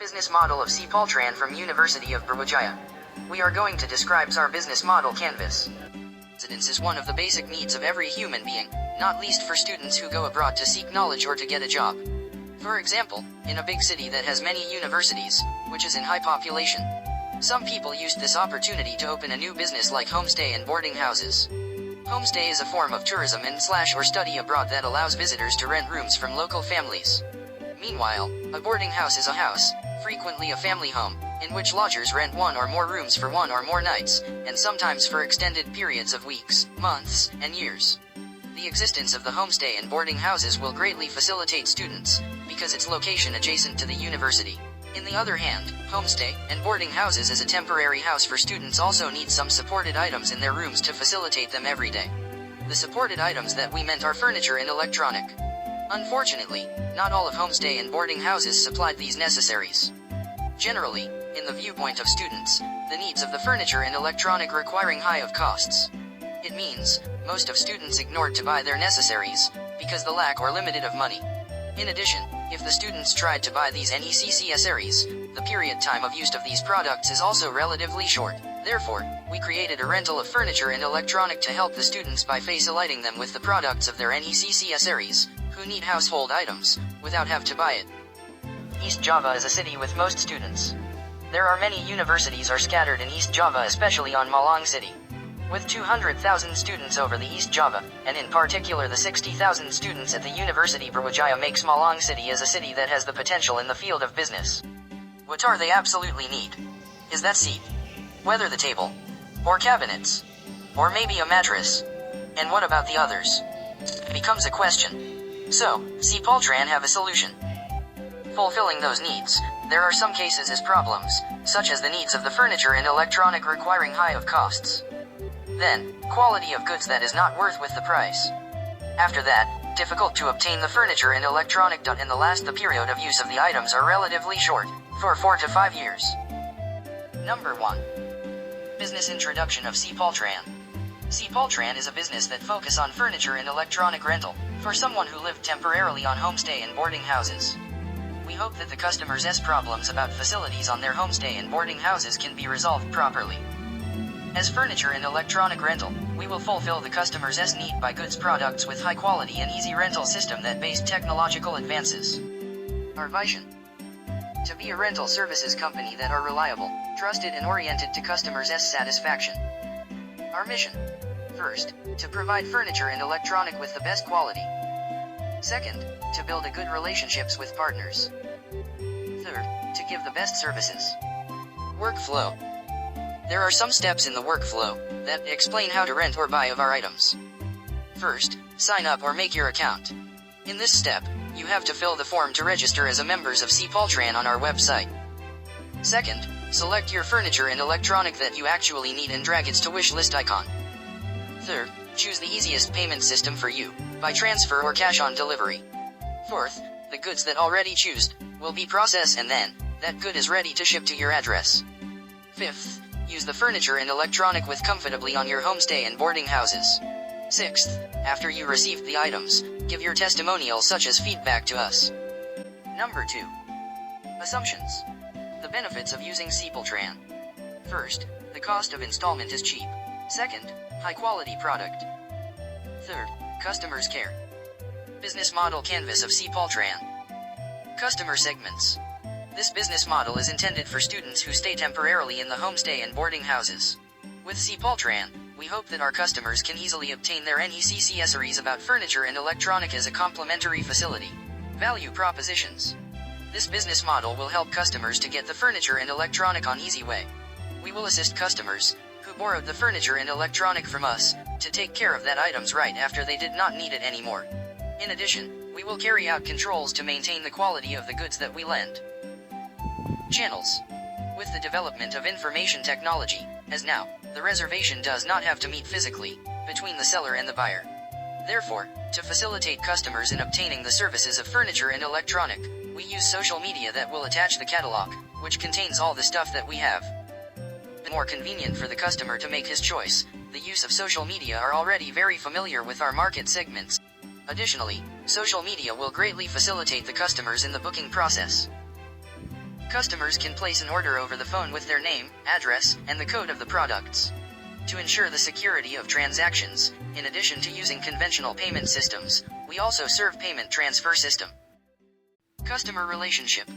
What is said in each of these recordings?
business model of Paltran from University of Brawijaya. We are going to describe our business model canvas. Residence is one of the basic needs of every human being, not least for students who go abroad to seek knowledge or to get a job. For example, in a big city that has many universities, which is in high population, some people used this opportunity to open a new business like homestay and boarding houses. Homestay is a form of tourism or study abroad that allows visitors to rent rooms from local families. Meanwhile, a boarding house is a house, frequently a family home, in which lodgers rent one or more rooms for one or more nights, and sometimes for extended periods of weeks, months, and years. The existence of the homestay and boarding houses will greatly facilitate students, because its location adjacent to the university. In the other hand, homestay and boarding houses as a temporary house for students also need some supported items in their rooms to facilitate them every day. The supported items that we meant are furniture and electronic. Unfortunately, not all of homestay and boarding houses supplied these necessaries. Generally, in the viewpoint of students, the needs of the furniture and electronic requiring high of costs. It means, most of students ignored to buy their necessaries, because the lack or limited of money. In addition, if the students tried to buy these necessaries, the period time of use of these products is also relatively short. Therefore, we created a rental of furniture and electronic to help the students by facilitating them with the products of their necessaries, who need household items, without have to buy it. East Java is a city with most students. There are many universities are scattered in East Java, especially on Malang City. With 200,000 students over the East Java, and in particular the 60,000 students at the University Brawijaya makes Malang City as a city that has the potential in the field of business. What are they absolutely need? Is that seat? Whether the table? Or cabinets? Or maybe a mattress? And what about the others? It becomes a question. So, Paltran have a solution. Fulfilling those needs, there are some cases as problems, such as the needs of the furniture and electronic requiring high of costs. Then, quality of goods that is not worth with the price. After that, difficult to obtain the furniture and electronic and the period of use of the items are relatively short, for 4 to 5 years. Number 1. Business introduction of Paltran. Paltran is a business that focus on furniture and electronic rental, for someone who lived temporarily on homestay and boarding houses. We hope that the customers' problems about facilities on their homestay and boarding houses can be resolved properly. As furniture and electronic rental, we will fulfill the customer's need by goods products with high quality and easy rental system that based technological advances. Our vision: to be a rental services company that are reliable, trusted and oriented to customers' satisfaction. Our mission: first, to provide furniture and electronic with the best quality. Second, to build a good relationships with partners. Third, to give the best services. Workflow. There are some steps in the workflow that explain how to rent or buy of our items. First, sign up or make your account. In this step, you have to fill the form to register as a members of Paltran on our website. Second, select your furniture and electronic that you actually need and drag it to wish list icon. Third, choose the easiest payment system for you, by transfer or cash on delivery. Fourth, the goods that already choose will be processed and then, that good is ready to ship to your address. Fifth, use the furniture and electronic with comfortably on your homestay and boarding houses. Sixth, after you received the items, give your testimonial such as feedback to us. Number 2. Assumptions. The benefits of using Paltran. First, the cost of installment is cheap. Second, high quality product. Third, customers care. Business model canvas of Paltran. Customer segments. This business model is intended for students who stay temporarily in the homestay and boarding houses. With Paltran, we hope that our customers can easily obtain their necessaries about furniture and electronic as a complimentary facility. Value propositions. This business model will help customers to get the furniture and electronic on easy way. We will assist customers who borrowed the furniture and electronic from us to take care of that items right after they did not need it anymore. In addition, we will carry out controls to maintain the quality of the goods that we lend. Channels. With the development of information technology, as now, the reservation does not have to meet physically, between the seller and the buyer. Therefore, to facilitate customers in obtaining the services of furniture and electronic, we use social media that will attach the catalog, which contains all the stuff that we have. More convenient for the customer to make his choice, the use of social media are already very familiar with our market segments. Additionally, social media will greatly facilitate the customers in the booking process. Customers can place an order over the phone with their name, address, and the code of the products. To ensure the security of transactions, in addition to using conventional payment systems, we also serve payment transfer system. Customer relationship.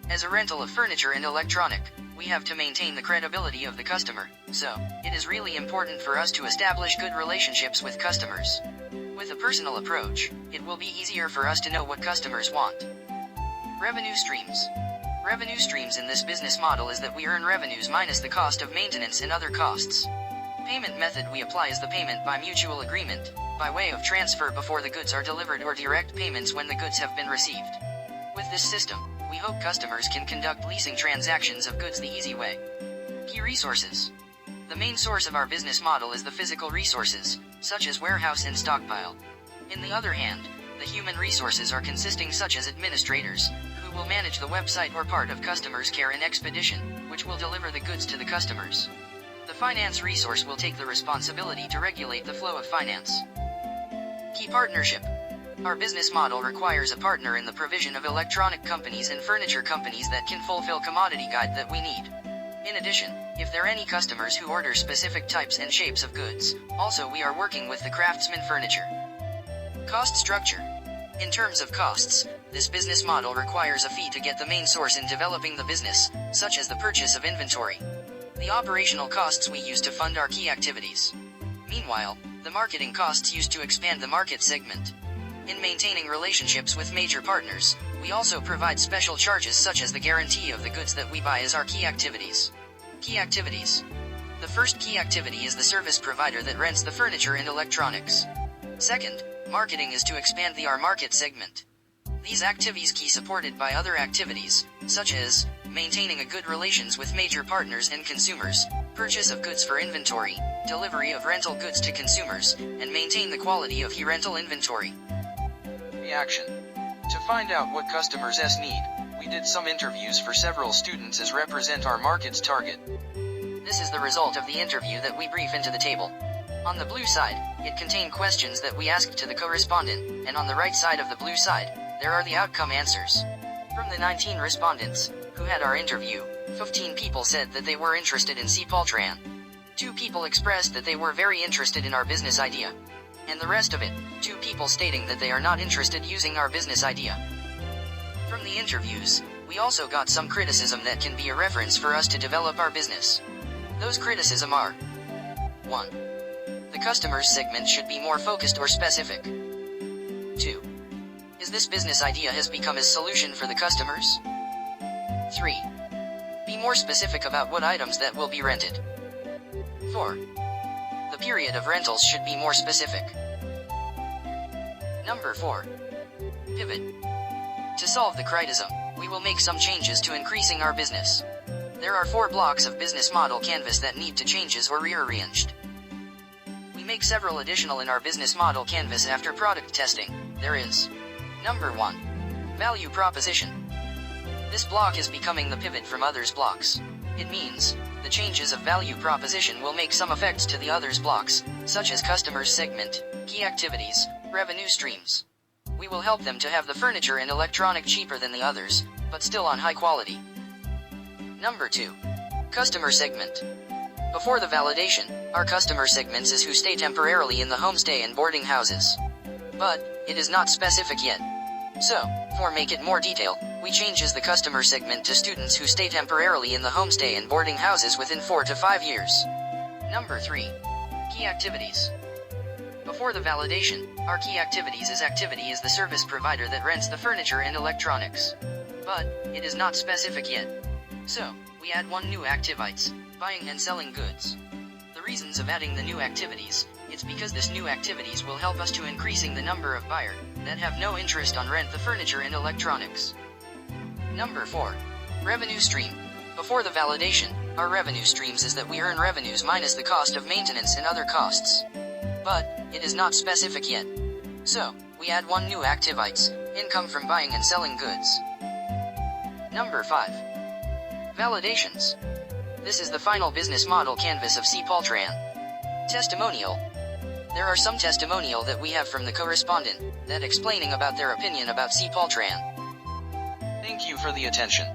As a rental of furniture and electronic, we have to maintain the credibility of the customer, so it is really important for us to establish good relationships with customers. With a personal approach, it will be easier for us to know what customers want. Revenue streams. Revenue streams in this business model is that we earn revenues minus the cost of maintenance and other costs. Payment method we apply is the payment by mutual agreement, by way of transfer before the goods are delivered or direct payments when the goods have been received. With this system, we hope customers can conduct leasing transactions of goods the easy way. Key resources. The main source of our business model is the physical resources, such as warehouse and stockpile. In the other hand, the human resources are consisting such as administrators, who will manage the website or part of customers' care and expedition, which will deliver the goods to the customers. The finance resource will take the responsibility to regulate the flow of finance. Key partnership. Our business model requires a partner in the provision of electronic companies and furniture companies that can fulfill commodity guide that we need. In addition, if there are any customers who order specific types and shapes of goods, also we are working with the craftsman furniture. Cost structure. In terms of costs, this business model requires a fee to get the main source in developing the business, such as the purchase of inventory. The operational costs we use to fund our key activities. Meanwhile, the marketing costs used to expand the market segment. In maintaining relationships with major partners, we also provide special charges such as the guarantee of the goods that we buy as our key activities. Key activities. The first key activity is the service provider that rents the furniture and electronics. Second, marketing is to expand the our market segment. These activities key supported by other activities, such as maintaining a good relations with major partners and consumers, purchase of goods for inventory, delivery of rental goods to consumers, and maintain the quality of rental inventory. Reaction. To find out what customers need, we did some interviews for several students as represent our market's target. This is the result of the interview that we brief into the table. On the blue side, it contained questions that we asked to the correspondent, and on the right side of the blue side, there are the outcome answers. From the 19 respondents who had our interview, 15 people said that they were interested in Paltran. 2 people expressed that they were very interested in our business idea. And the rest of it, 2 people stating that they are not interested using our business idea. From the interviews, we also got some criticism that can be a reference for us to develop our business. Those criticism are: 1. The customer's segment should be more focused or specific. 2. Is this business idea has become a solution for the customers? 3. Be more specific about what items that will be rented. 4. The period of rentals should be more specific. Number 4. Pivot. To solve the criticism, we will make some changes to increasing our business. There are 4 blocks of business model canvas that need to changes or rearranged. We make several additional in our business model canvas after product testing. There is: Number 1. Value proposition. This block is becoming the pivot from others blocks. It means, the changes of value proposition will make some effects to the others blocks, such as customers segment, key activities, revenue streams. We will help them to have the furniture and electronic cheaper than the others, but still on high quality. Number 2. Customer segment. Before the validation, our customer segments is who stay temporarily in the homestay and boarding houses. But, it is not specific yet. So, for make it more detailed, we changes the customer segment to students who stay temporarily in the homestay and boarding houses within 4 to 5 years. Number 3. Key activities. Before the validation, our key activities is the service provider that rents the furniture and electronics. But, it is not specific yet. So, we add one new activities, buying and selling goods. The reasons of adding the new activities, it's because this new activities will help us to increasing the number of buyer that have no interest on rent the furniture and electronics. Number 4. Revenue stream. Before the validation, our revenue streams is that we earn revenues minus the cost of maintenance and other costs. But, it is not specific yet. So, we add one new activities, income from buying and selling goods. Number 5. Validations. This is the final business model canvas of Paltran. Testimonial. There are some testimonial that we have from the correspondent, that explaining about their opinion about Paltran. Thank you for the attention.